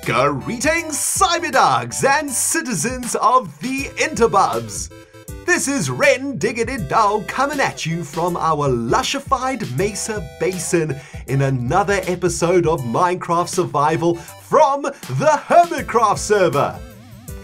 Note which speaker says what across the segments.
Speaker 1: Greetings, Cyberdogs and citizens of the Interbubs! This is ReNDoG coming at you from our Lushified Mesa Basin in another episode of Minecraft Survival from the Hermitcraft server.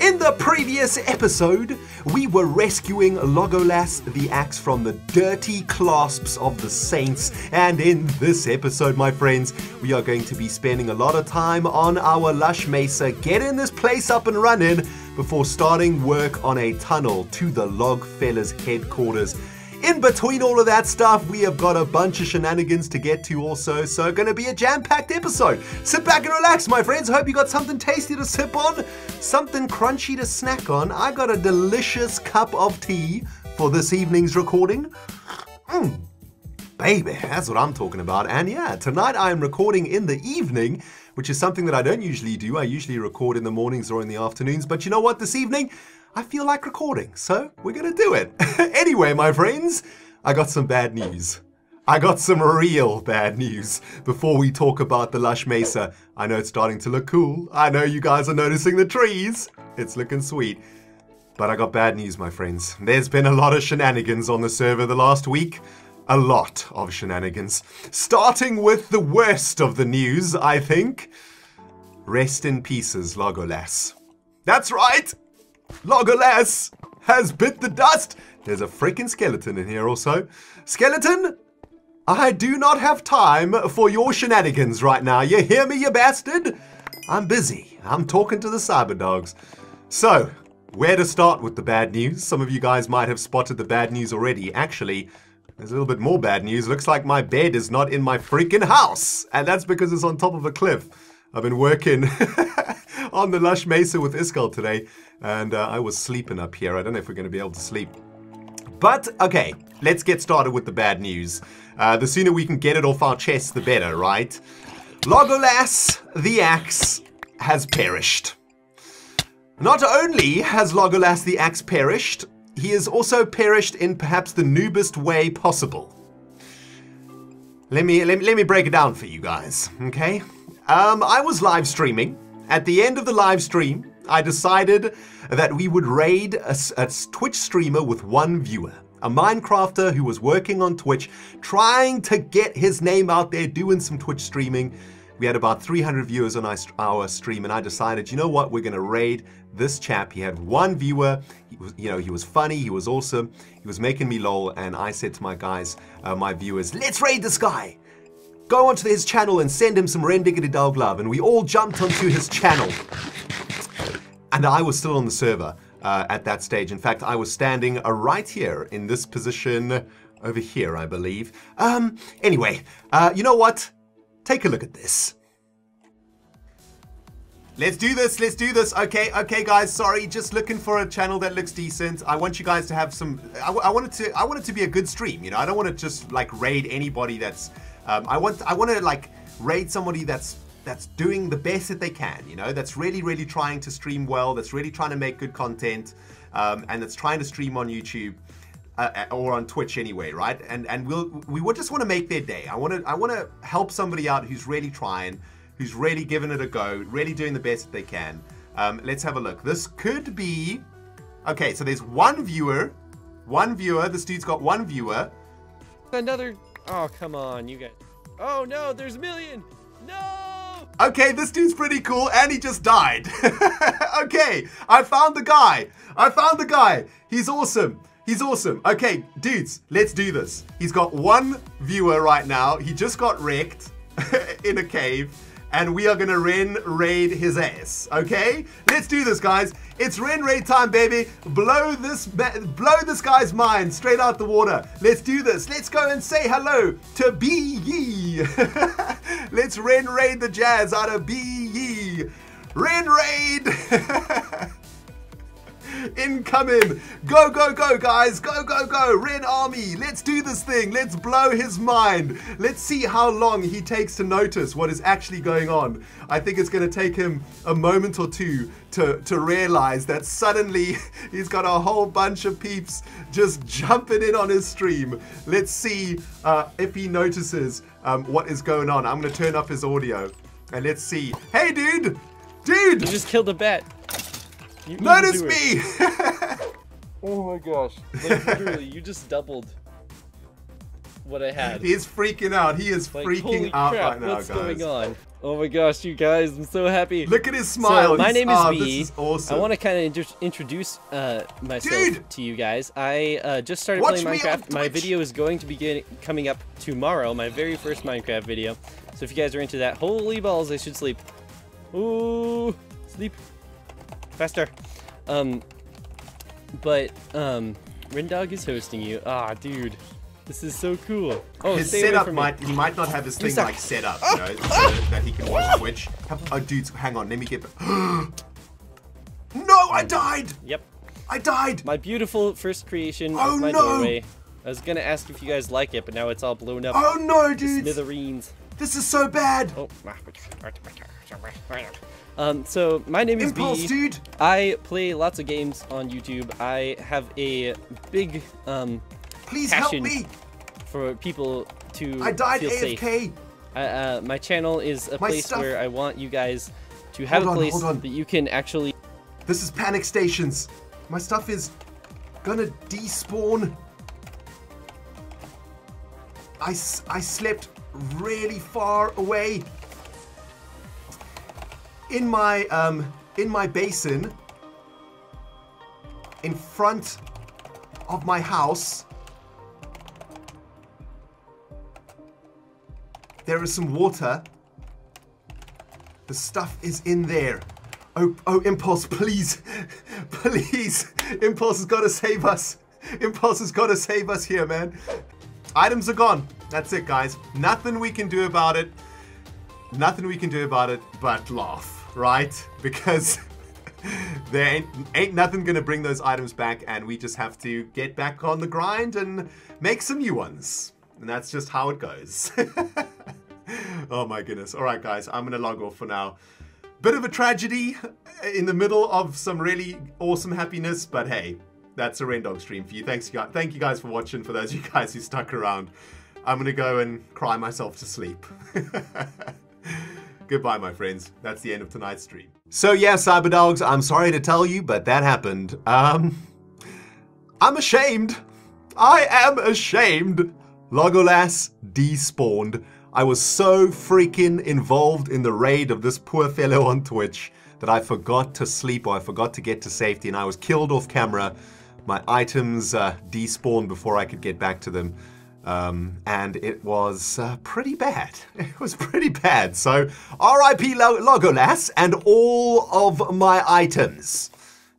Speaker 1: In the previous episode, we were rescuing Legolas the axe from the dirty clasps of the saints, and in this episode, my friends, we are going to be spending a lot of time on our Lush Mesa, getting this place up and running before starting work on a tunnel to the Log Fellas headquarters. In between all of that stuff, we have got a bunch of shenanigans to get to also, so going to be a jam-packed episode. Sit back and relax, my friends. Hope you got something tasty to sip on, something crunchy to snack on. I got a delicious cup of tea for this evening's recording. Baby, that's what I'm talking about. And yeah, tonight I am recording in the evening, which is something that I don't usually do. I usually record in the mornings or in the afternoons, but you know what, this evening, I feel like recording, so we're gonna do it. Anyway, my friends, I got some bad news. I got some real bad news before we talk about the Lush Mesa. I know it's starting to look cool. I know you guys are noticing the trees. It's looking sweet. But I got bad news, my friends. There's been a lot of shenanigans on the server the last week. A lot of shenanigans. Starting with the worst of the news, I think. Rest in pieces, Legolas. That's right! Legolas has bit the dust. There's a freaking skeleton in here also. Skeleton, I do not have time for your shenanigans right now. You hear me, you bastard? I'm busy. I'm talking to the Cyberdogs. So, where to start with the bad news? Some of you guys might have spotted the bad news already. Actually, there's a little bit more bad news. Looks like my bed is not in my freaking house. And that's because it's on top of a cliff. I've been working on the Lush Mesa with Iskal today, and I was sleeping up here. I don't know if we're going to be able to sleep. But, okay, let's get started with the bad news. The sooner we can get it off our chests, the better, right? Legolas the axe has perished. Not only has Legolas the axe perished, he has also perished in perhaps the noobest way possible. Let me break it down for you guys, okay? I was live streaming. At the end of the live stream, I decided that we would raid a Twitch streamer with one viewer. A Minecrafter who was working on Twitch, trying to get his name out there, doing some Twitch streaming. We had about 300 viewers on our stream, and I decided, you know what, we're going to raid this chap. He had one viewer. He was funny. He was awesome. He was making me lol, and I said to my guys, my viewers, let's raid this guy. Go onto his channel and send him some ReNDoG love. And we all jumped onto his channel. And I was still on the server at that stage. In fact, I was standing right here in this position over here, I believe. Anyway, you know what? Take a look at this. Let's do this. Let's do this. Okay, guys. Sorry, just looking for a channel that looks decent. I want you guys to have some. I want it to be a good stream. You know, I don't want to just like raid anybody that's. I want to like raid somebody that's doing the best that they can. You know, that's really trying to stream well. That's really trying to make good content, and that's trying to stream on YouTube. Or on Twitch anyway, right? And we would just want to make their day. I want to help somebody out who's really trying, who's really giving it a go, really doing the best that they can. Let's have a look. This could be, okay, so there's one viewer. This dude's got one viewer.
Speaker 2: Another, oh, come on, you guys. Oh no, there's a million. No!
Speaker 1: Okay, this dude's pretty cool, and he just died. Okay, I found the guy. He's awesome. He's awesome. Okay, dudes, let's do this. He's got one viewer right now. He just got wrecked in a cave, and we are gonna raid his ass, okay? Let's do this, guys. It's raid time, baby. Blow this guy's mind straight out the water. Let's do this. Let's go and say hello to Be Ye. Let's raid the jazz out of Be Ye. Raid. Incoming! Go, guys! Go! Ren Army! Let's do this thing! Let's blow his mind! Let's see how long he takes to notice what is actually going on. I think it's going to take him a moment or two to realize that suddenly he's got a whole bunch of peeps just jumping in on his stream. Let's see if he notices what is going on. I'm going to turn up his audio and let's see. Hey, dude! Dude!
Speaker 2: You just killed a bat. You
Speaker 1: Notice
Speaker 2: evildoer.
Speaker 1: me!
Speaker 2: Oh my gosh. Like, literally, you just doubled what I had.
Speaker 1: He is freaking out. He is
Speaker 2: Like,
Speaker 1: freaking
Speaker 2: holy
Speaker 1: out
Speaker 2: crap,
Speaker 1: right now,
Speaker 2: what's
Speaker 1: guys.
Speaker 2: going on? Oh my gosh, you guys, I'm so happy.
Speaker 1: Look at his smile.
Speaker 2: So, my name is B.
Speaker 1: This is awesome.
Speaker 2: I want to kind of introduce myself to you guys. I just started
Speaker 1: Watch
Speaker 2: playing
Speaker 1: me on
Speaker 2: Minecraft. My
Speaker 1: Twitch.
Speaker 2: video is going to be coming up tomorrow, my very first Minecraft video. So if you guys are into that, holy balls, I should sleep. Ooh, sleep. Faster. ReNDoG is hosting you. Ah, dude. This is so cool. Oh,
Speaker 1: his
Speaker 2: stay away
Speaker 1: setup
Speaker 2: from me.
Speaker 1: he might not have his thing
Speaker 2: suck.
Speaker 1: like set up, you know, so that he can watch Twitch. Oh, dudes, hang on, let me get. No, I died.
Speaker 2: Yep.
Speaker 1: I died.
Speaker 2: My beautiful first creation
Speaker 1: Oh,
Speaker 2: of my
Speaker 1: no.
Speaker 2: doorway. I was gonna ask if you guys like it, but now it's all blown up.
Speaker 1: Oh no, dudes.
Speaker 2: Smithereens.
Speaker 1: This is so bad.
Speaker 2: Oh. So my name is
Speaker 1: Impulse,
Speaker 2: B.
Speaker 1: dude.
Speaker 2: I play lots of games on YouTube. I have a big
Speaker 1: Please help
Speaker 2: passion
Speaker 1: me.
Speaker 2: for people to
Speaker 1: I died
Speaker 2: feel
Speaker 1: AFK.
Speaker 2: safe. My channel is a place
Speaker 1: stuff.
Speaker 2: where I want you guys to have
Speaker 1: Hold
Speaker 2: a
Speaker 1: on,
Speaker 2: place
Speaker 1: hold on.
Speaker 2: that you can actually.
Speaker 1: This is panic stations. My stuff is gonna despawn. I slept really far away. In my basin, in front of my house, there is some water. The stuff is in there. Oh, Impulse, please. Please. Impulse has got to save us. Impulse has got to save us here, man. Items are gone. That's it, guys. Nothing we can do about it. Nothing we can do about it but laugh, right? Because there ain't nothing gonna bring those items back, and we just have to get back on the grind and make some new ones. And that's just how it goes. Oh my goodness. All right, guys, I'm gonna log off for now. Bit of a tragedy in the middle of some really awesome happiness, but hey, that's a ReNDoG stream for you. Thank you guys for watching. For those of you guys who stuck around, I'm gonna go and cry myself to sleep. Goodbye, my friends. That's the end of tonight's stream. So yeah, Cyberdogs, I'm sorry to tell you, but that happened. I'm ashamed. I am ashamed. Legolas despawned. I was so freaking involved in the raid of this poor fellow on Twitch that I forgot to sleep, or I forgot to get to safety, and I was killed off camera. My items despawned before I could get back to them. And it was pretty bad. It was pretty bad. So RIP Legolas and all of my items.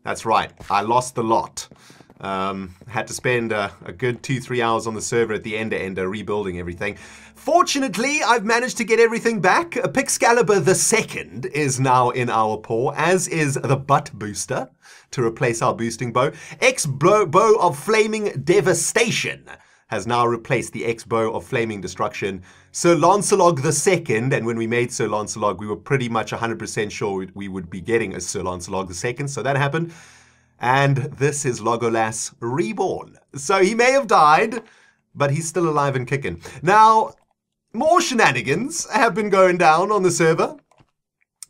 Speaker 1: That's right, I lost the lot. Had to spend a good 2-3 hours on the server at the end rebuilding everything. Fortunately, I've managed to get everything back. Pixcalibur II is now in our paw, as is the butt booster to replace our boosting bow. Bow of Flaming Devastation has now replaced the Bow of Flaming Destruction. Sir Lancelot II, and when we made Sir Lancelot, we were pretty much 100% sure we would be getting a Sir Lancelot II, so that happened. And this is Legolas reborn. So he may have died, but he's still alive and kicking. Now, more shenanigans have been going down on the server.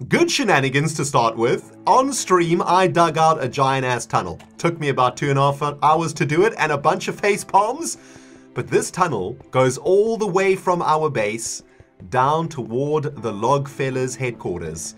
Speaker 1: Good shenanigans to start with. On stream, I dug out a giant-ass tunnel. Took me about 2.5 hours to do it, and a bunch of facepalms. But this tunnel goes all the way from our base down toward the Logfellas headquarters,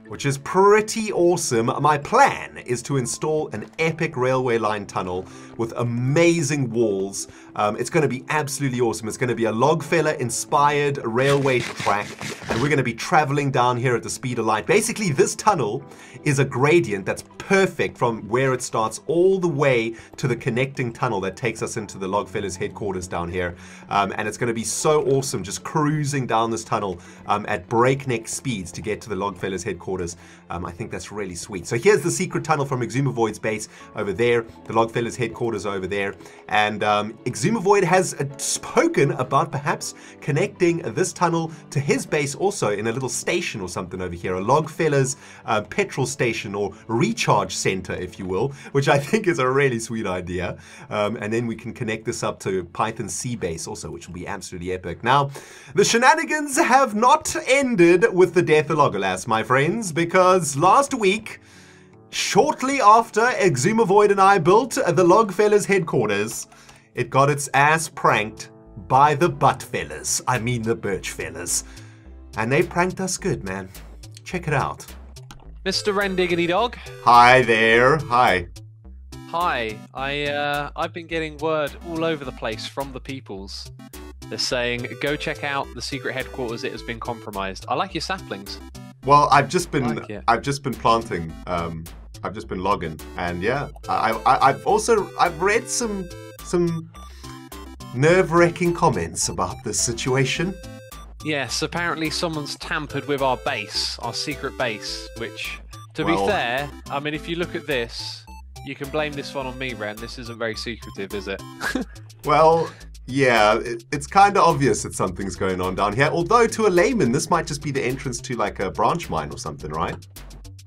Speaker 1: which is pretty awesome. My plan is to install an epic railway line tunnel with amazing walls. It's going to be absolutely awesome. It's going to be a Logfella-inspired railway track, and we're going to be traveling down here at the speed of light. Basically, this tunnel is a gradient that's perfect from where it starts all the way to the connecting tunnel that takes us into the Logfellas headquarters down here. And it's going to be so awesome just cruising down this tunnel at breakneck speeds to get to the Logfellas headquarters. I think that's really sweet. So here's the secret tunnel from Exumavoid's base over there. The Logfellas headquarters over there. And Exumavoid has spoken about perhaps connecting this tunnel to his base also in a little station or something over here. A Logfellas petrol station or recharge center, if you will, which I think is a really sweet idea. And then we can connect this up to Python Sea base also, which will be absolutely epic. Now, the shenanigans have not ended with the death of Legolas, my friends. friends, because last week, shortly after Exumavoid and I built the Logfellas headquarters, it got its ass pranked by the Butt Fellas. I mean the Birch Fellas. And they pranked us good, man. Check it out.
Speaker 3: Mr. ReNDoG.
Speaker 1: Hi there. Hi.
Speaker 3: Hi. I've been getting word all over the place from the peoples. They're saying, go check out the secret headquarters. It has been compromised. I like your saplings.
Speaker 1: Well, I've just been planting. I've just been logging, and yeah, I've read some nerve-wracking comments about this situation.
Speaker 3: Yes, apparently someone's tampered with our base, our secret base. Which, to be fair, I mean, if you look at this, you can blame this one on me, Ren. This isn't very secretive, is it?
Speaker 1: Well. Yeah, it's kind of obvious that something's going on down here. Although, to a layman, this might just be the entrance to, like, a branch mine or something, right?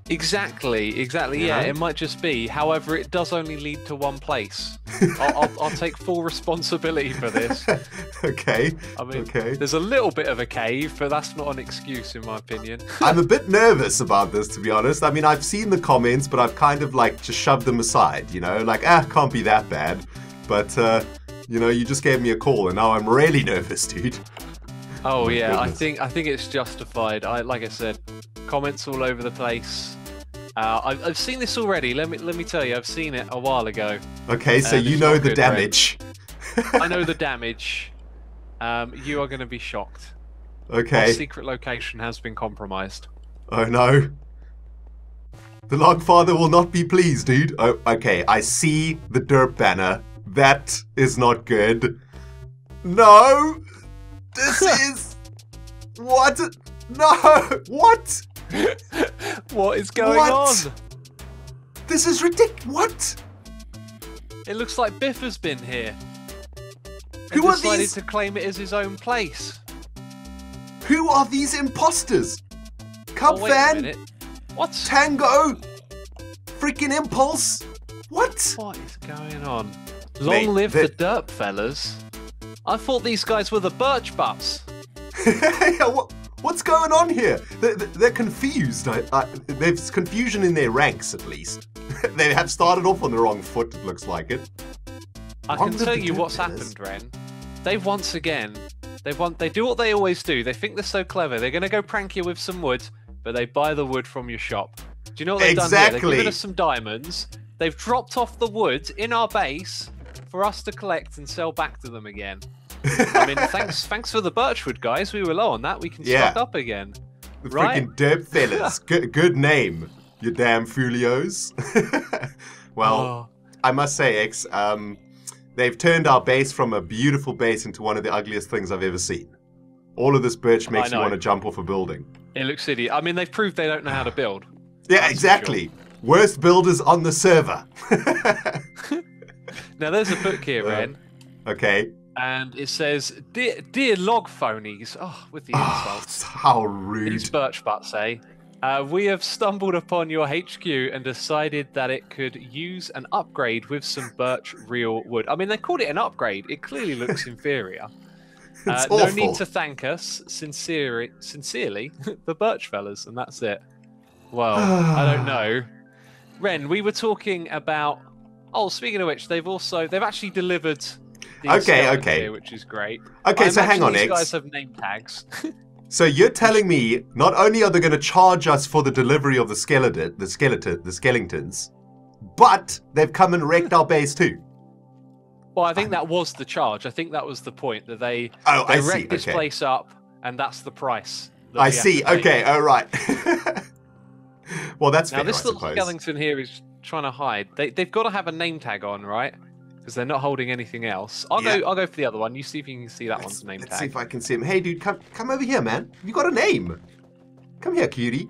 Speaker 3: Exactly. Yeah, it might just be. However, it does only lead to one place. I'll take full responsibility for this.
Speaker 1: Okay.
Speaker 3: I mean, there's a little bit of a cave, but that's not an excuse, in my opinion.
Speaker 1: I'm a bit nervous about this, to be honest. I mean, I've seen the comments, but I've kind of, like, just shoved them aside, you know? Like, can't be that bad. But, you know, you just gave me a call, and now I'm really nervous, dude.
Speaker 3: Oh yeah, I think it's justified. Like I said, comments all over the place. I've seen this already. Let me tell you, I've seen it a while ago.
Speaker 1: Okay, so you know the damage.
Speaker 3: I know the damage. You are going to be shocked.
Speaker 1: Okay.
Speaker 3: Our secret location has been compromised.
Speaker 1: Oh no. The Logfather will not be pleased, dude. Oh, okay, I see the derp banner. That is not good. No! This is... What? No! What?
Speaker 3: What is going on?
Speaker 1: This is ridiculous. What?
Speaker 3: It looks like Biff has been here.
Speaker 1: Who are
Speaker 3: decided
Speaker 1: these?
Speaker 3: to claim it as his own place.
Speaker 1: Who are these imposters? Cub
Speaker 3: wait a
Speaker 1: Fan?
Speaker 3: minute. What?
Speaker 1: Tango? Freaking Impulse? What?
Speaker 3: What is going on? Long live the derp fellas. I thought these guys were the birch butts.
Speaker 1: What's going on here? They're confused. There's confusion in their ranks, at least. They have started off on the wrong foot, it looks like it.
Speaker 3: I can tell you what's happened, Ren. They've once again, they do what they always do. They think they're so clever. They're going to go prank you with some wood, but they buy the wood from your shop. Do you know what they've done here? They've given us some diamonds. They've dropped off the wood in our base for us to collect and sell back to them again. I mean, thanks for the birchwood, guys. We were low on that. We can stock up again.
Speaker 1: The
Speaker 3: right?
Speaker 1: freaking derp fellas. Good name, you damn folios. Well, I must say, X, they've turned our base from a beautiful base into one of the ugliest things I've ever seen. All of this birch makes you want to jump off a building.
Speaker 3: It looks silly. I mean, they've proved they don't know how to build.
Speaker 1: Yeah, exactly. Sure. Worst builders on the server.
Speaker 3: Now, there's a book here, Ren.
Speaker 1: Okay.
Speaker 3: And it says, Dear log phonies. Oh, with the insults.
Speaker 1: How rude.
Speaker 3: These birch butts say, we have stumbled upon your HQ and decided that it could use an upgrade with some birch real wood. I mean, they called it an upgrade. It clearly looks inferior. No need to thank us. Sincerely, the birch fellas. And that's it. Well, I don't know. Ren, we were talking about... Oh, speaking of which, they've actually delivered these here, which is great.
Speaker 1: Okay, so hang on,
Speaker 3: these
Speaker 1: X.
Speaker 3: guys have name tags.
Speaker 1: So you're telling me not only are they going to charge us for the delivery of the skeletons, but they've come and wrecked our base too.
Speaker 3: Well, I think that was the charge. I think that was the point, that they wrecked this place up, and that's the price.
Speaker 1: I see. Okay, all right. Well, that's fair,
Speaker 3: now this little skeleton here is trying to hide. They've got to have a name tag on, right? Because they're not holding anything else. I'll go for the other one. You see if you can see that one's name tag.
Speaker 1: Let's see if I can see him. Hey, dude, come over here, man. You got a name. Come here, cutie.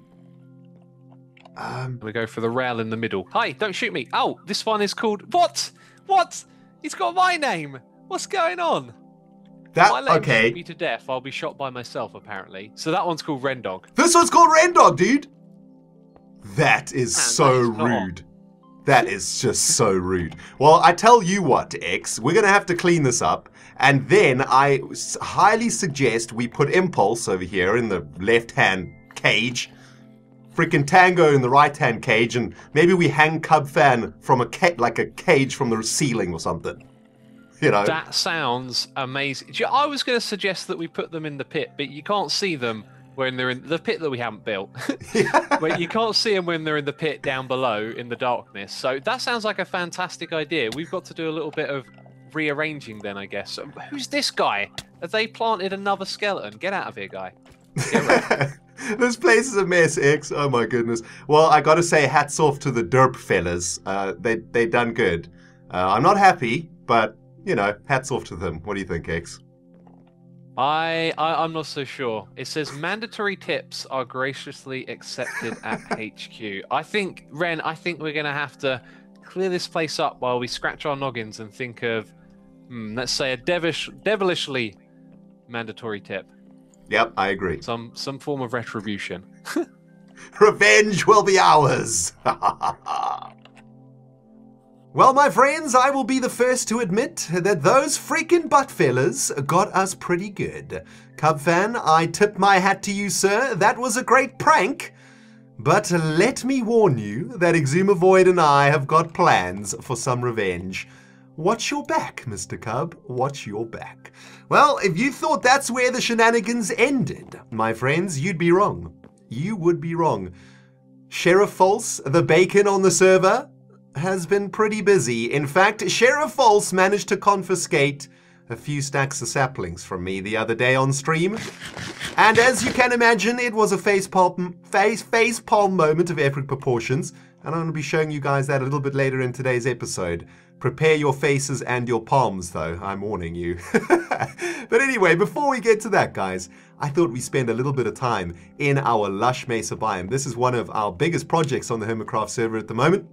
Speaker 3: We go for the rail in the middle. Hi, don't shoot me. Oh, this one is called what? What? It's got my name. What's going on? My leg shoot me to death. I'll be shot by myself, apparently. So that one's called ReNDoG.
Speaker 1: This one's called ReNDoG, dude. That is so rude. That is just so rude. Well, I tell you what, X, we're going to have to clean this up. And then I highly suggest we put Impulse over here in the left-hand cage. freaking Tango in the right-hand cage, and maybe we hang Cub Fan from a cage from the ceiling or something. You know?
Speaker 3: That sounds amazing. I was going to suggest that we put them in the pit, but you can't see them when they're in the pit that we haven't built. But you can't see them when they're in the pit down below in the darkness. So that sounds like a fantastic idea. We've got to do a little bit of rearranging then, I guess. So who's this guy? Have they planted another skeleton? Get out of here, guy.
Speaker 1: This place is a mess, X. Oh my goodness. Well, I gotta say, hats off to the derp fellas. They done good. I'm not happy, but you know, hats off to them. What do you think, X?
Speaker 3: I'm not so sure. It says mandatory tips are graciously accepted at HQ. I think, Ren, we're going to have to clear this place up while we scratch our noggins and think of, let's say, a devilishly mandatory tip.
Speaker 1: Yep, I agree.
Speaker 3: Some form of retribution.
Speaker 1: Revenge will be ours. Well, my friends, I will be the first to admit that those freaking butt fellas got us pretty good. Cub Fan, I tip my hat to you, sir. That was a great prank. But let me warn you that Exuma Void and I have got plans for some revenge. Watch your back, Mr. Cub. Watch your back. Well, if you thought that's where the shenanigans ended, my friends, you'd be wrong. You would be wrong. Sheriff False, the bacon on the server, has been pretty busy. In fact, Sheriff False managed to confiscate a few stacks of saplings from me the other day on stream. And as you can imagine, it was a facepalm moment of epic proportions. And I'm going to be showing you guys that a little bit later in today's episode. Prepare your faces and your palms, though. I'm warning you. But anyway, before we get to that, guys, I thought we'd spend a little bit of time in our Lush Mesa biome. This is one of our biggest projects on the Hermitcraft server at the moment.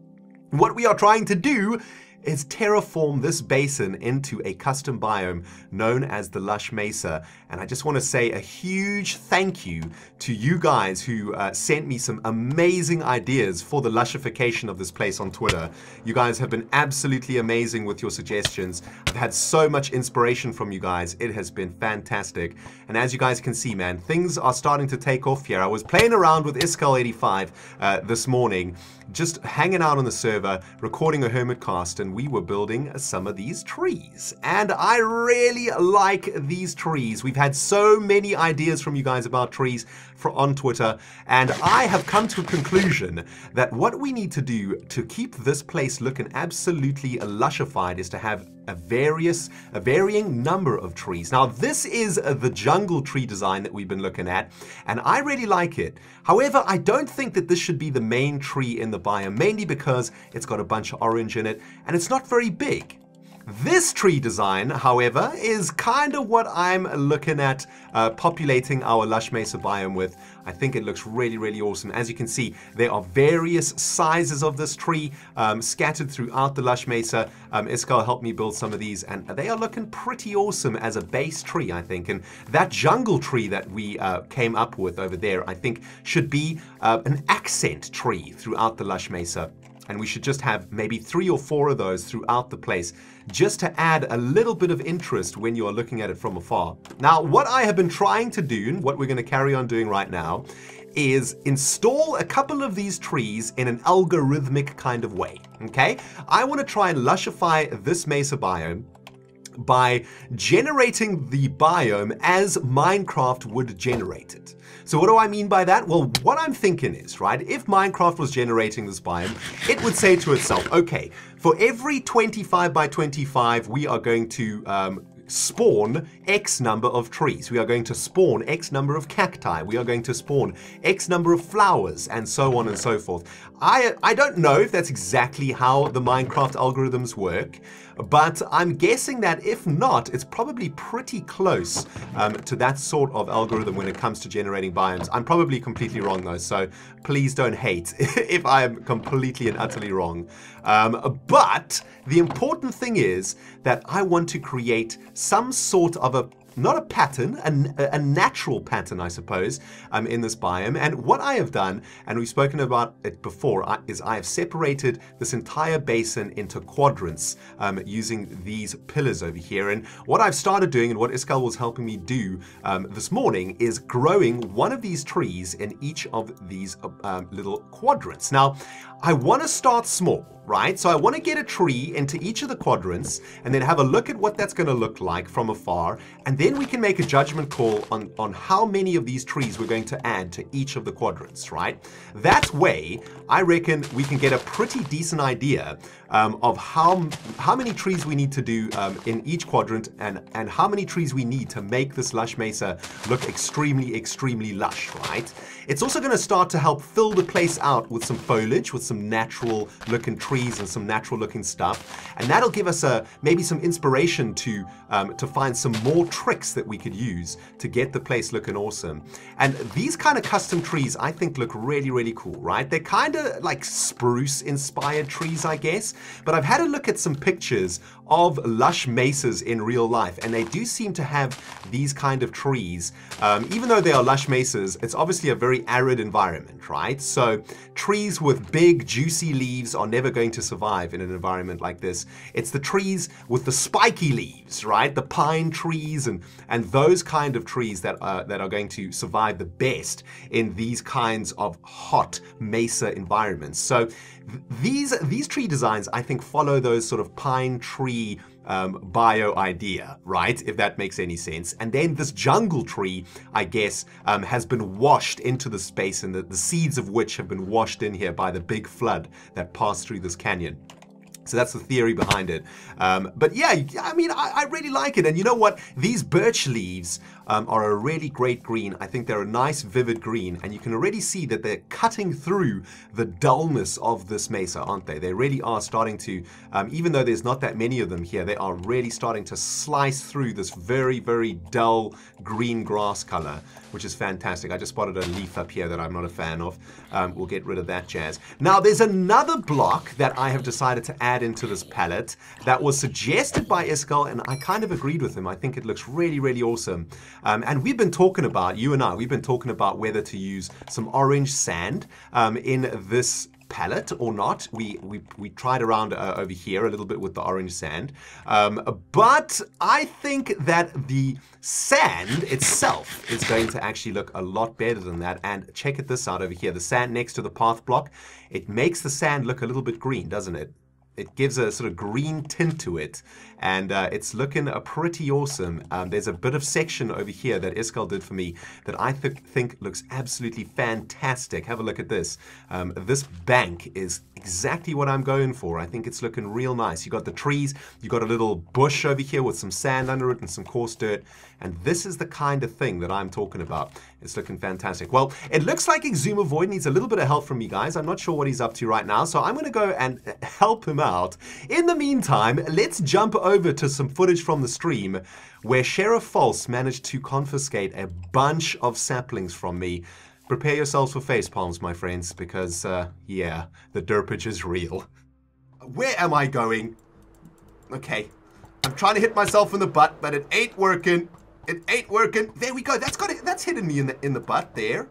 Speaker 1: What we are trying to do is terraform this basin into a custom biome known as the Lush Mesa. And I just want to say a huge thank you to you guys who sent me some amazing ideas for the lushification of this place on Twitter. You guys have been absolutely amazing with your suggestions. I've had so much inspiration from you guys. It has been fantastic. And as you guys can see, man, things are starting to take off here. I was playing around with Iskal85 this morning, just hanging out on the server, recording a Hermitcast, and we were building some of these trees. And I really like these trees. We've had so many ideas from you guys about trees on Twitter, and I have come to a conclusion that what we need to do to keep this place looking absolutely lushified is to have a varying number of trees. Now, this is the jungle tree design that we've been looking at, and I really like it. However, I don't think that this should be the main tree in the biome, mainly because it's got a bunch of orange in it, and it's not very big. This tree design, however, is kind of what I'm looking at populating our Lush Mesa biome with. I think it looks really, really awesome. As you can see, there are various sizes of this tree scattered throughout the Lush Mesa. Iskal helped me build some of these, and they are looking pretty awesome as a base tree, I think. And that jungle tree that we came up with over there, I think, should be an accent tree throughout the Lush Mesa. And we should just have maybe 3 or 4 of those throughout the place, just to add a little bit of interest when you are looking at it from afar. Now, what I have been trying to do, and what we're going to carry on doing right now, is install a couple of these trees in an algorithmic kind of way, okay? I want to try and lushify this Mesa biome by generating the biome as Minecraft would generate it. So what do I mean by that? Well, what I'm thinking is, right, if Minecraft was generating this biome, it would say to itself, okay, for every 25 by 25, we are going to spawn X number of trees. We are going to spawn X number of cacti. We are going to spawn X number of flowers, and so on and so forth. I don't know if that's exactly how the Minecraft algorithms work, but I'm guessing that if not, it's probably pretty close to that sort of algorithm when it comes to generating biomes. I'm probably completely wrong though, so please don't hate if I am completely and utterly wrong. But the important thing is that I want to create some sort of a not a pattern, a natural pattern, I suppose, in this biome. And what I have done, and we've spoken about it before, is I have separated this entire basin into quadrants using these pillars over here. And what I've started doing, and what Iskal was helping me do this morning, is growing one of these trees in each of these little quadrants. Now, I want to start small, right? So I want to get a tree into each of the quadrants and then have a look at what that's going to look like from afar. And then we can make a judgment call on how many of these trees we're going to add to each of the quadrants, right? That way, I reckon we can get a pretty decent idea of how many trees we need to do in each quadrant and how many trees we need to make this Lush Mesa look extremely, extremely lush, right? It's also going to start to help fill the place out with some foliage, with some natural looking trees and some natural looking stuff. And that'll give us maybe some inspiration to find some more tricks that we could use to get the place looking awesome. And these kind of custom trees, I think, look really, really cool, right? They're kind of like spruce inspired trees, I guess. But I've had a look at some pictures of lush mesas in real life, and they do seem to have these kind of trees. Even though they are lush mesas, it's obviously a very arid environment, right? So trees with big, juicy leaves are never going to survive in an environment like this. It's the trees with the spiky leaves, right? The pine trees and those kind of trees that are going to survive the best in these kinds of hot mesa environments. So these tree designs, I think, follow those sort of pine tree bio idea, right? If that makes any sense. And then this jungle tree, I guess, has been washed into the space, and the seeds of which have been washed in here by the big flood that passed through this canyon. So that's the theory behind it. But yeah, I mean, I really like it. And you know what? These birch leaves are a really great green. I think they're a nice, vivid green. And you can already see that they're cutting through the dullness of this mesa, aren't they? They really are starting to, even though there's not that many of them here, they are really starting to slice through this very, very dull green grass color, which is fantastic. I just spotted a leaf up here that I'm not a fan of. We'll get rid of that jazz. Now, there's another block that I have decided to add into this palette that was suggested by Iskal, and I kind of agreed with him. I think it looks really, really awesome. And we've been talking about, you and I, we've been talking about whether to use some orange sand in this palette or not. We tried around over here a little bit with the orange sand, but I think that the sand itself is going to actually look a lot better than that. And check this out over here, the sand next to the path block. It makes the sand look a little bit green, doesn't it? It gives a sort of green tint to it, and it's looking pretty awesome. There's a bit of section over here that Iskal did for me that I think looks absolutely fantastic. Have a look at this. This bank is exactly what I'm going for. I think it's looking real nice. You got the trees, you got a little bush over here with some sand under it and some coarse dirt, and this is the kind of thing that I'm talking about. It's looking fantastic. Well, it looks like Exuma Void needs a little bit of help from me, guys. I'm not sure what he's up to right now, so I'm going to go and help him out. In the meantime, let's jump over to some footage from the stream where Sheriff False managed to confiscate a bunch of saplings from me. Prepare yourselves for facepalms, my friends, because, yeah, the derpage is real. Where am I going? Okay. I'm trying to hit myself in the butt, but it ain't working. It ain't working. There we go. That's hitting me in the butt there.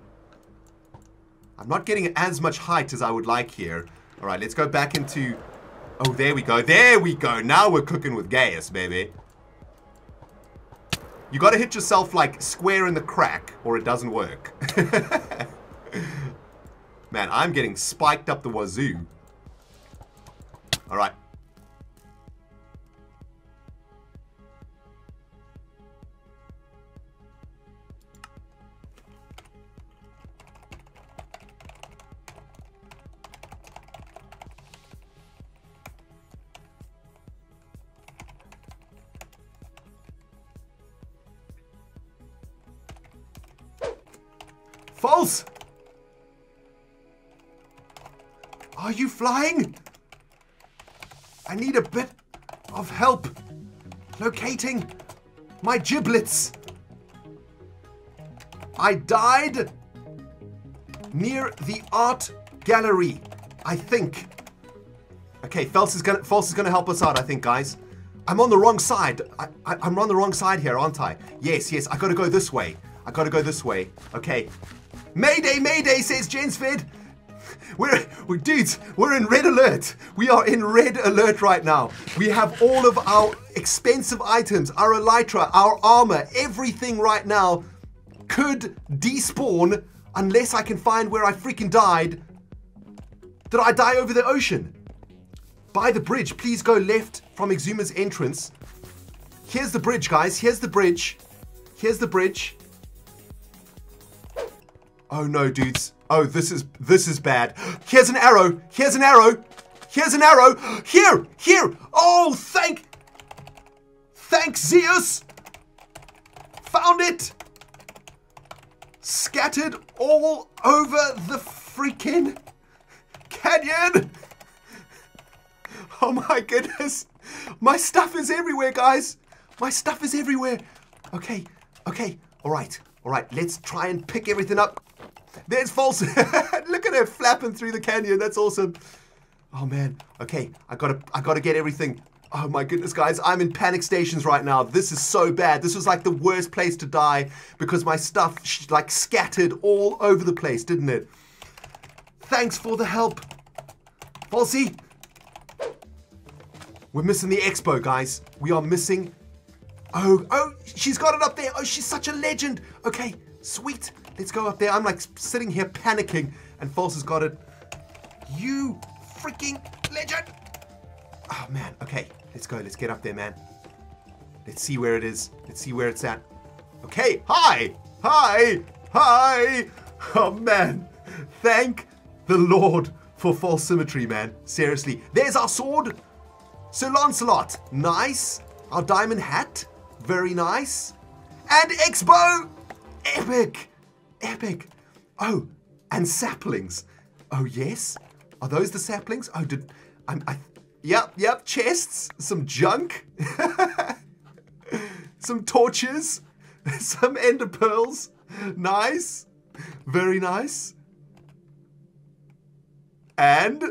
Speaker 1: I'm not getting as much height as I would like here. All right, let's go back into... Oh, there we go. There we go. Now we're cooking with gas, baby. You got to hit yourself like square in the crack or it doesn't work. Man, I'm getting spiked up the wazoo. All right. False! Are you flying? I need a bit of help locating my giblets. I died near the art gallery, I think. Okay, False is gonna help us out, I think, guys. I'm on the wrong side. I'm on the wrong side here, aren't I? Yes, I gotta go this way. Okay. Mayday, mayday, says Jensfed. Dudes, we're in red alert. We are in red alert right now. We have all of our expensive items, our elytra, our armor, everything right now could despawn unless I can find where I freaking died. Did I die over the ocean? By the bridge, please go left from Exuma's entrance. Here's the bridge, guys. Here's the bridge. Oh no, dudes. Oh, this is bad. Here's an arrow. Here. Oh, thanks, Zeus. Found it. Scattered all over the freaking canyon. Oh my goodness. My stuff is everywhere, guys. My stuff is everywhere. Okay. All right. Let's try and pick everything up. There's False. Look at her flapping through the canyon. That's awesome. Oh man. Okay. I gotta get everything. Oh my goodness, guys. I'm in panic stations right now. This is so bad. This was like the worst place to die because my stuff like scattered all over the place, didn't it? Thanks for the help, Falsey. We're missing the expo, guys. We are missing. Oh, she's got it up there. Oh, she's such a legend. Okay, sweet. Let's go up there. I'm like sitting here panicking and False has got it. You freaking legend. Oh man, okay. Let's go. Let's get up there, man. Let's see where it is. Let's see where it's at. Okay, hi. Oh man, thank the Lord for false symmetry, man. Seriously. There's our sword. Sir Lancelot, nice. Our diamond hat, very nice. And Expo, epic. Oh, and saplings. Oh yes, are those the saplings? Oh, yep, chests, some junk, some torches, some ender pearls. Nice, very nice. And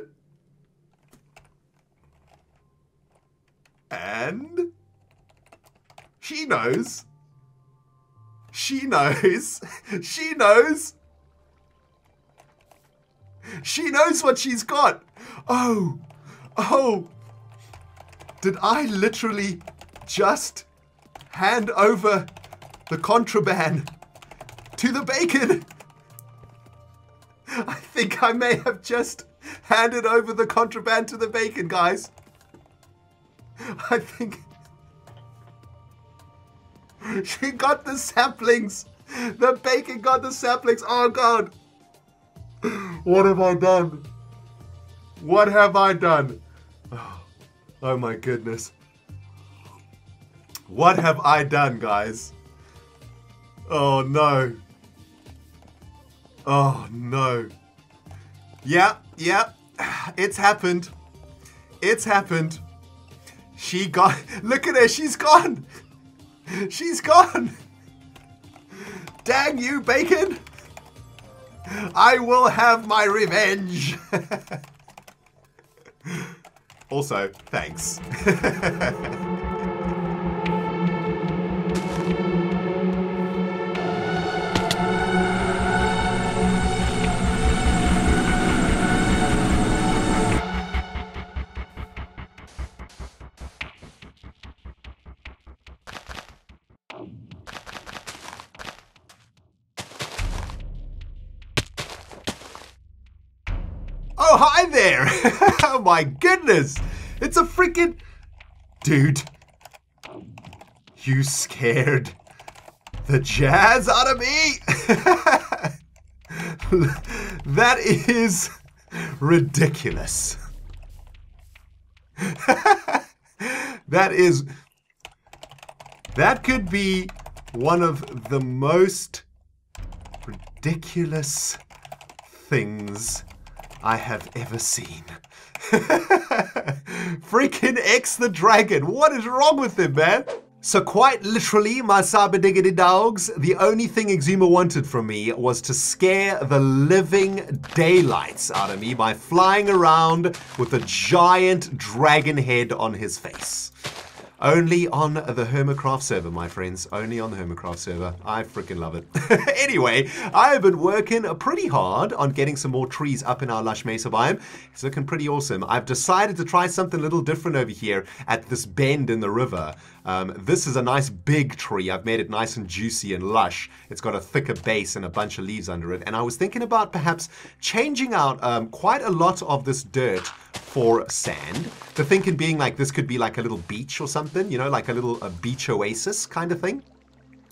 Speaker 1: she knows. She knows what she's got. Oh. Did I literally just hand over the contraband to the bacon? I think I may have just handed over the contraband to the bacon, guys. I think she got the saplings. The bacon got the saplings. Oh God. What have I done? Oh my goodness. What have I done, guys? Oh no. Yeah. It's happened. Look at her, she's gone. Dang you, bacon. I will have my revenge. Also, thanks. Oh, hi there! Oh my goodness! It's a freaking... Dude. You scared the jazz out of me? That is ridiculous. That could be one of the most ridiculous things I have ever seen. Freaking X the Dragon. What is wrong with him, man? So quite literally, my cyberdiggity dogs, the only thing Exuma wanted from me was to scare the living daylights out of me by flying around with a giant dragon head on his face. Only on the Hermitcraft server, my friends. Only on the Hermitcraft server. I freaking love it. Anyway, I have been working pretty hard on getting some more trees up in our Lush Mesa biome. It's looking pretty awesome. I've decided to try something a little different over here at this bend in the river. This is a nice big tree. I've made it nice and juicy and lush. It's got a thicker base and a bunch of leaves under it. And I was thinking about perhaps changing out quite a lot of this dirt for sand. The thinking being like this could be like a little beach or something, you know, like a little beach oasis kind of thing.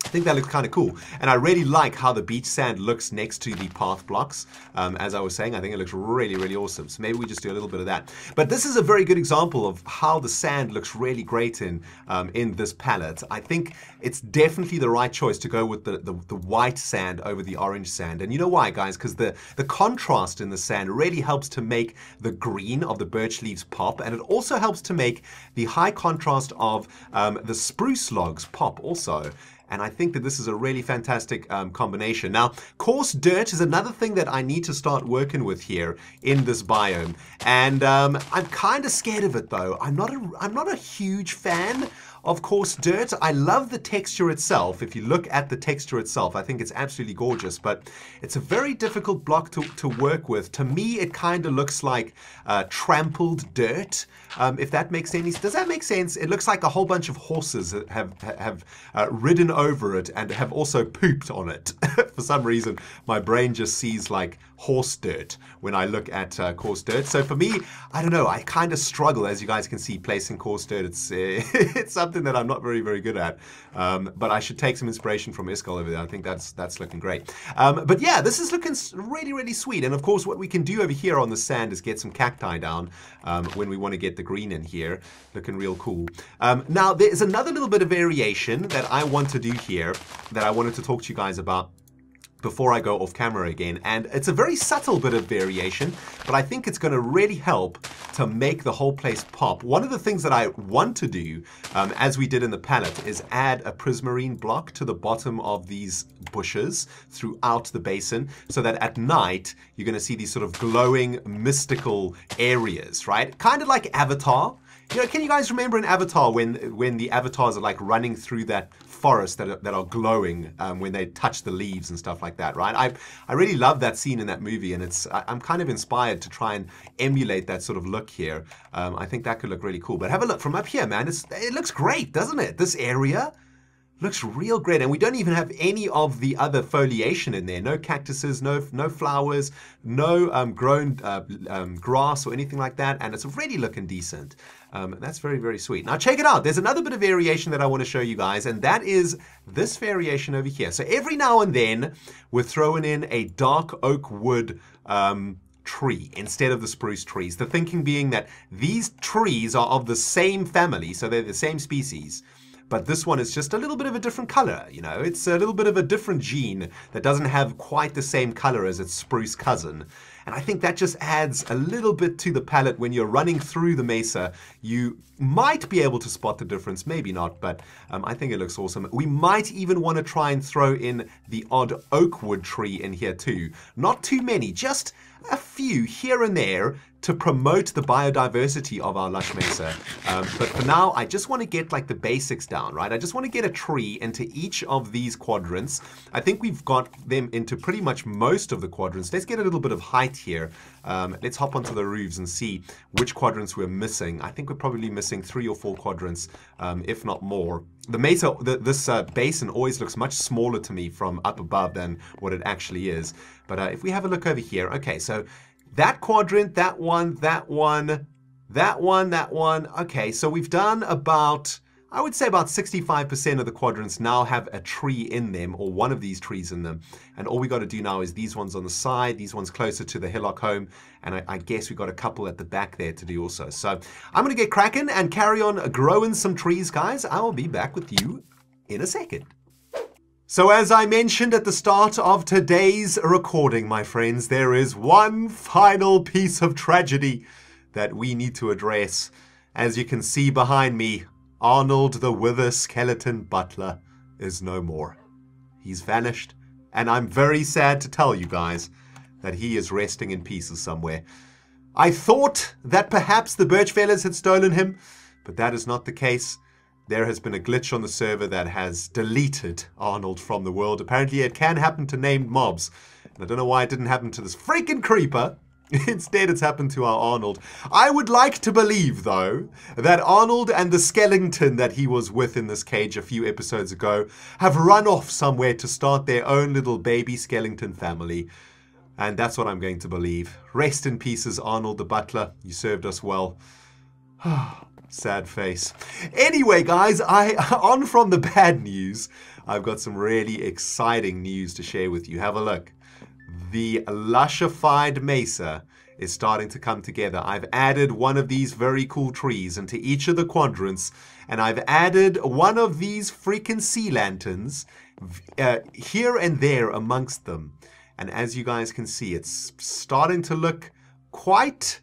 Speaker 1: I think that looks kind of cool. And I really like how the beach sand looks next to the path blocks. As I was saying, I think it looks really, really awesome. So maybe we just do a little bit of that. But this is a very good example of how the sand looks really great in this palette. I think it's definitely the right choice to go with the white sand over the orange sand. And you know why, guys? Because the contrast in the sand really helps to make the green of the birch leaves pop. And it also helps to make the high contrast of the spruce logs pop also. And I think that this is a really fantastic combination. Now, coarse dirt is another thing that I need to start working with here in this biome. And I'm kind of scared of it, though. I'm not a huge fan of coarse dirt. I love the texture itself. If you look at the texture itself, I think it's absolutely gorgeous, but it's a very difficult block to work with. To me, it kind of looks like trampled dirt, if that makes any sense. Does that make sense? It looks like a whole bunch of horses have ridden over it and have also pooped on it. For some reason, my brain just sees like horse dirt when I look at coarse dirt. So for me, I don't know, I kind of struggle, as you guys can see, placing coarse dirt. It's it's something that I'm not very, very good at. But I should take some inspiration from Iskall over there. I think that's looking great. But yeah, this is looking really, really sweet. And of course, what we can do over here on the sand is get some cacti down when we want to get the green in here. Looking real cool. Now, there's another little bit of variation that I want to do here that I wanted to talk to you guys about before I go off camera again. And it's a very subtle bit of variation, but I think it's going to really help to make the whole place pop. One of the things that I want to do, as we did in the palette, is add a prismarine block to the bottom of these bushes throughout the basin, so that at night you're going to see these sort of glowing, mystical areas, right? Kind of like Avatar. You know, can you guys remember in Avatar when the avatars are like running through that forest that are glowing when they touch the leaves and stuff like that, right? I really love that scene in that movie, and I'm kind of inspired to try and emulate that sort of look here. I think that could look really cool. But have a look from up here, man. It looks great, doesn't it? This area looks real great, and we don't even have any of the other foliation in there. No cactuses, no flowers, no grown grass or anything like that, and it's already looking decent. That's very, very sweet. Now check it out. There's another bit of variation that I want to show you guys, and that is this variation over here. So every now and then, we're throwing in a dark oak wood tree instead of the spruce trees. The thinking being that these trees are of the same family, so they're the same species. But this one is just a little bit of a different color, you know. It's a little bit of a different gene that doesn't have quite the same color as its spruce cousin. And I think that just adds a little bit to the palette. When you're running through the mesa, you might be able to spot the difference, maybe not, but I think it looks awesome. We might even want to try and throw in the odd oak wood tree in here too. Not too many, just a few here and there to promote the biodiversity of our Lush Mesa. But for now, I just want to get like the basics down, right? I just want to get a tree into each of these quadrants. I think we've got them into pretty much most of the quadrants. Let's get a little bit of height here. Let's hop onto the roofs and see which quadrants we're missing. I think we're probably missing 3 or 4 quadrants, if not more. The mesa, this basin always looks much smaller to me from up above than what it actually is. But if we have a look over here, okay, so that quadrant, that one, that one, that one, that one. Okay, so we've done about, I would say about 65% of the quadrants now have a tree in them, or one of these trees in them. And all we got to do now is these ones on the side, these ones closer to the hillock home, and I guess we got a couple at the back there to do also. So I'm going to get cracking and carry on growing some trees, guys. I will be back with you in a second. So as I mentioned at the start of today's recording, my friends, there is one final piece of tragedy that we need to address. As you can see behind me, Arnold the Wither Skeleton Butler is no more. He's vanished, and I'm very sad to tell you guys that he is resting in pieces somewhere. I thought that perhaps the Birch Fellas had stolen him, but that is not the case. there has been a glitch on the server that has deleted Arnold from the world. Apparently it can happen to named mobs. And I don't know why it didn't happen to this freaking creeper. Instead, it's happened to our Arnold. I would like to believe, though, that Arnold and the skeleton that he was with in this cage a few episodes ago have run off somewhere to start their own little baby skeleton family. And that's what I'm going to believe. Rest in pieces, Arnold the butler. You served us well. Sad face. Anyway, guys, on from the bad news. I've got some really exciting news to share with you. Have a look. The Lushified Mesa is starting to come together. I've added one of these very cool trees into each of the quadrants, and I've added one of these freaking sea lanterns here and there amongst them. And as you guys can see, it's starting to look quite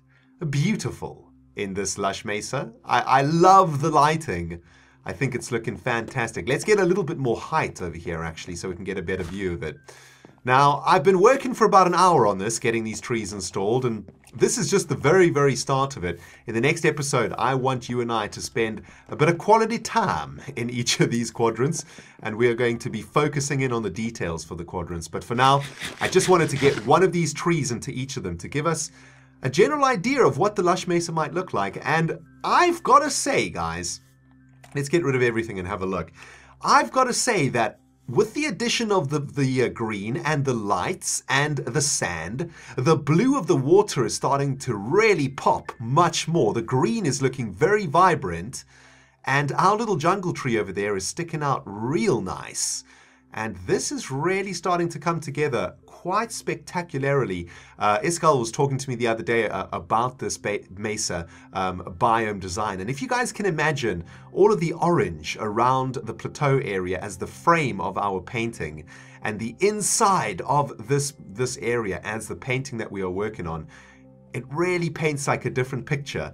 Speaker 1: beautiful in this Lush Mesa. I love the lighting. I think it's looking fantastic. Let's get a little bit more height over here, actually, so we can get a better view of it. Now, I've been working for about an hour on this, getting these trees installed, and this is just the very, very start of it. In the next episode, I want you and I to spend a bit of quality time in each of these quadrants, and we are going to be focusing in on the details for the quadrants. But for now, I just wanted to get one of these trees into each of them to give us a general idea of what the Lush Mesa might look like. And I've got to say, guys, let's get rid of everything and have a look. I've got to say that with the addition of the green and the lights and the sand, the blue of the water is starting to really pop much more. The green is looking very vibrant, and our little jungle tree over there is sticking out real nice. And this is really starting to come together quite spectacularly. Iskal was talking to me the other day about this Mesa biome design. And if you guys can imagine all of the orange around the plateau area as the frame of our painting, and the inside of this area as the painting that we are working on, it really paints like a different picture,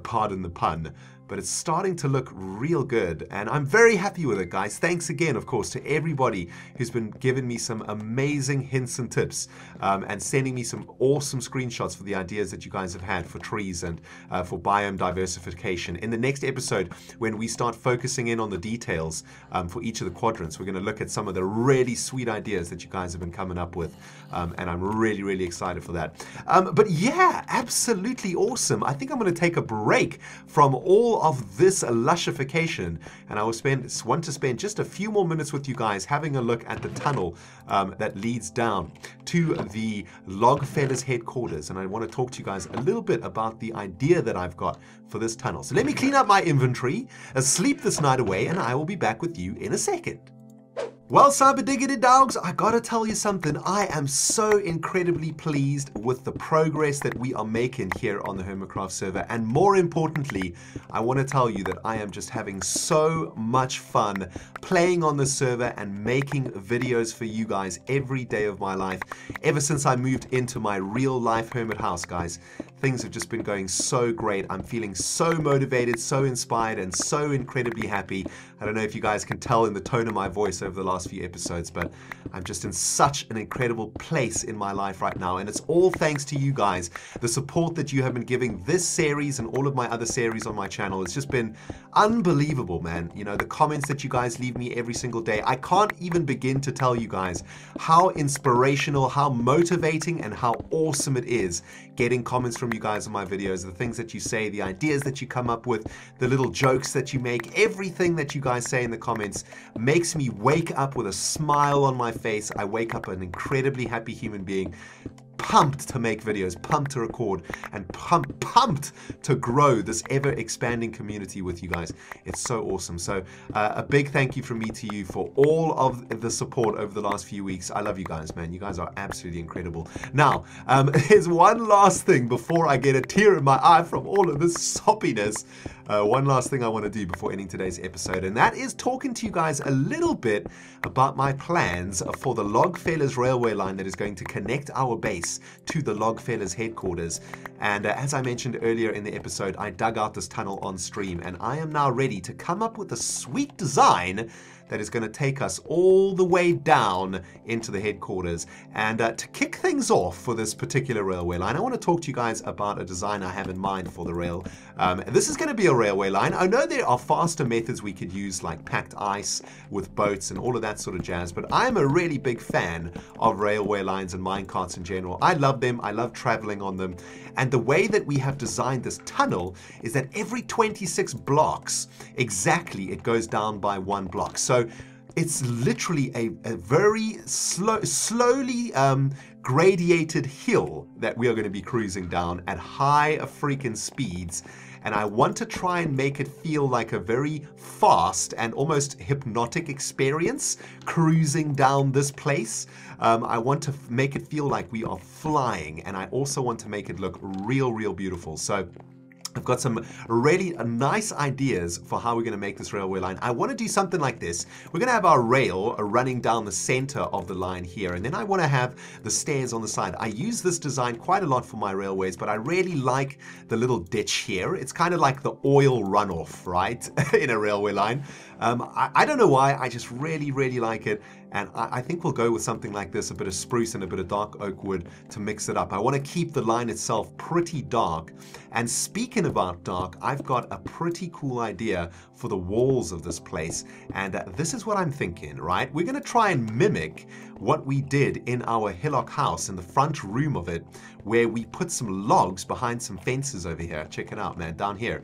Speaker 1: pardon the pun. But it's starting to look real good, and I'm very happy with it, guys. Thanks again, of course, to everybody who's been giving me some amazing hints and tips, and sending me some awesome screenshots for the ideas that you guys have had for trees and for biome diversification. In the next episode, when we start focusing in on the details for each of the quadrants, we're going to look at some of the really sweet ideas that you guys have been coming up with, and I'm really, really excited for that. But yeah, absolutely awesome. I think I'm going to take a break from all of this lushification, and I want to spend just a few more minutes with you guys having a look at the tunnel that leads down to the Logfellas headquarters, and I want to talk to you guys a little bit about the idea that I've got for this tunnel. So let me clean up my inventory, sleep this night away, and I will be back with you in a second. Well, Cyberdiggity dogs, I gotta tell you something. I am so incredibly pleased with the progress that we are making here on the Hermitcraft server. And more importantly, I want to tell you that I am just having so much fun playing on this server and making videos for you guys every day of my life. Ever since I moved into my real life hermit house, guys, things have just been going so great. I'm feeling so motivated, so inspired, and so incredibly happy. I don't know if you guys can tell in the tone of my voice over the last few episodes, but I'm just in such an incredible place in my life right now, and it's all thanks to you guys. The support that you have been giving this series and all of my other series on my channel has just been unbelievable, man. You know, the comments that you guys leave me every single day, I can't even begin to tell you guys how inspirational, how motivating, and how awesome it is getting comments from you guys on my videos, the things that you say, the ideas that you come up with, the little jokes that you make, everything that you guys say in the comments makes me wake up with a smile on my face. I wake up an incredibly happy human being, pumped to make videos, pumped to record, and pumped to grow this ever-expanding community with you guys. It's so awesome. So a big thank you from me to you for all of the support over the last few weeks. I love you guys, man. You guys are absolutely incredible. Now, there's one last thing before I get a tear in my eye from all of this soppiness. One last thing I want to do before ending today's episode, and that is talking to you guys a little bit about my plans for the Logfellas railway line that is going to connect our base to the Logfellas headquarters. And as I mentioned earlier in the episode, I dug out this tunnel on stream, and I am now ready to come up with a sweet design that is going to take us all the way down into the headquarters. And to kick things off for this particular railway line, I want to talk to you guys about a design I have in mind for the rail. This is going to be a railway line. I know there are faster methods we could use, like packed ice with boats and all of that sort of jazz, but I'm a really big fan of railway lines and minecarts in general. I love them. I love traveling on them. And the way that we have designed this tunnel is that every 26 blocks, exactly, it goes down by 1 block. So it's literally a very slowly gradiated hill that we are going to be cruising down at high freaking speeds. And I want to try and make it feel like a very fast and almost hypnotic experience cruising down this place. I want to make it feel like we are flying, and I also want to make it look real beautiful. So I've got some really nice ideas for how we're going to make this railway line. I want to do something like this. We're going to have our rail running down the center of the line here, and then I want to have the stairs on the side. I use this design quite a lot for my railways, but I really like the little ditch here. It's kind of like the oil runoff, right, in a railway line. I don't know why, I just really like it. And I think we'll go with something like this, a bit of spruce and a bit of dark oak wood to mix it up. I want to keep the line itself pretty dark. And speaking about dark, I've got a pretty cool idea for the walls of this place. And this is what I'm thinking, right? We're going to try and mimic what we did in our hillock house, in the front room of it, where we put some logs behind some fences over here. Check it out, man, down here.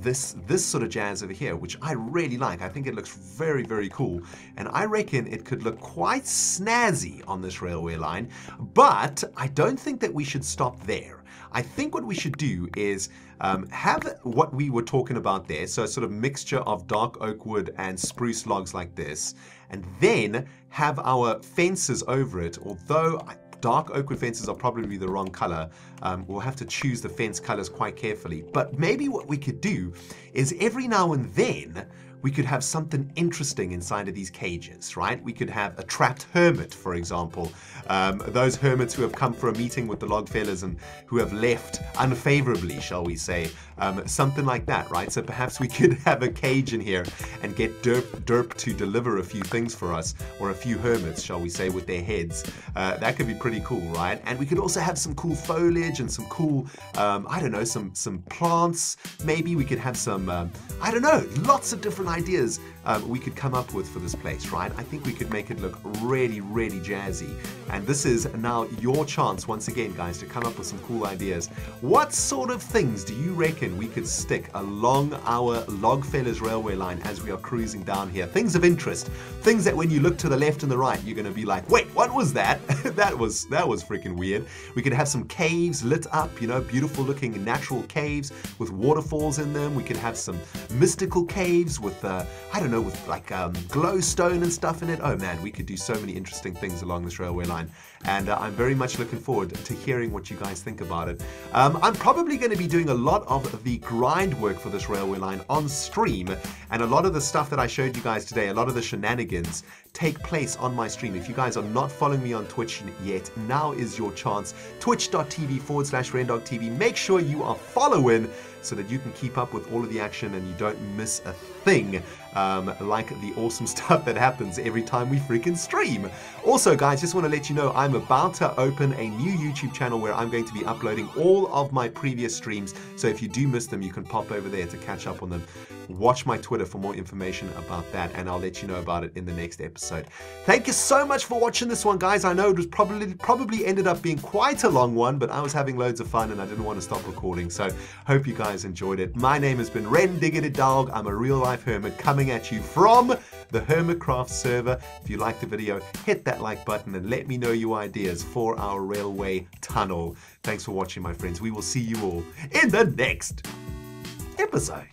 Speaker 1: This sort of jazz over here, which I really like. I think it looks very cool. And I reckon it could look quite snazzy on this railway line, but I don't think that we should stop there. I think what we should do is have what we were talking about there, so a sort of mixture of dark oak wood and spruce logs like this, and then have our fences over it, although dark oak wood fences are probably the wrong color. We'll have to choose the fence colors quite carefully. But maybe what we could do is every now and then we could have something interesting inside of these cages, right? We could have a trapped hermit, for example. Those hermits who have come for a meeting with the log fellas and who have left unfavorably, shall we say. Something like that, right? So perhaps we could have a cage in here and get Derp to deliver a few things for us, or a few hermits, shall we say, with their heads. That could be pretty cool, right? And we could also have some cool foliage and some cool, I don't know, some plants. Maybe we could have some, I don't know, lots of different ideas we could come up with for this place, right? I think we could make it look really jazzy. And this is now your chance, once again, guys, to come up with some cool ideas. What sort of things do you reckon we could stick along our Logfellas railway line as we are cruising down here? Things of interest, things that when you look to the left and the right, you're going to be like, wait, what was that? that was freaking weird. We could have some caves lit up, you know, beautiful looking natural caves with waterfalls in them. We could have some mystical caves with, I don't know, with like glowstone and stuff in it. Oh man, we could do so many interesting things along this railway line. And I'm very much looking forward to hearing what you guys think about it. I'm probably going to be doing a lot of the grind work for this railway line on stream, and a lot of the stuff that I showed you guys today, a lot of the shenanigans, take place on my stream. If you guys are not following me on Twitch yet, now is your chance. Twitch.tv/ReNDoG TV. Make sure you are following so that you can keep up with all of the action and you don't miss a thing, like the awesome stuff that happens every time we freaking stream. Also, guys, just want to let you know I'm about to open a new YouTube channel where I'm going to be uploading all of my previous streams. So if you do miss them, you can pop over there to catch up on them. Watch my Twitter for more information about that, and I'll let you know about it in the next episode. Thank you so much for watching this one, guys. I know it was probably ended up being quite a long one, but I was having loads of fun and I didn't want to stop recording. So hope you guys enjoyed it. My name has been ReNDoG. I'm a real-life hermit coming at you from the Hermitcraft server. If you liked the video, hit that like button and let me know your ideas for our railway tunnel. Thanks for watching, my friends. We will see you all in the next episode.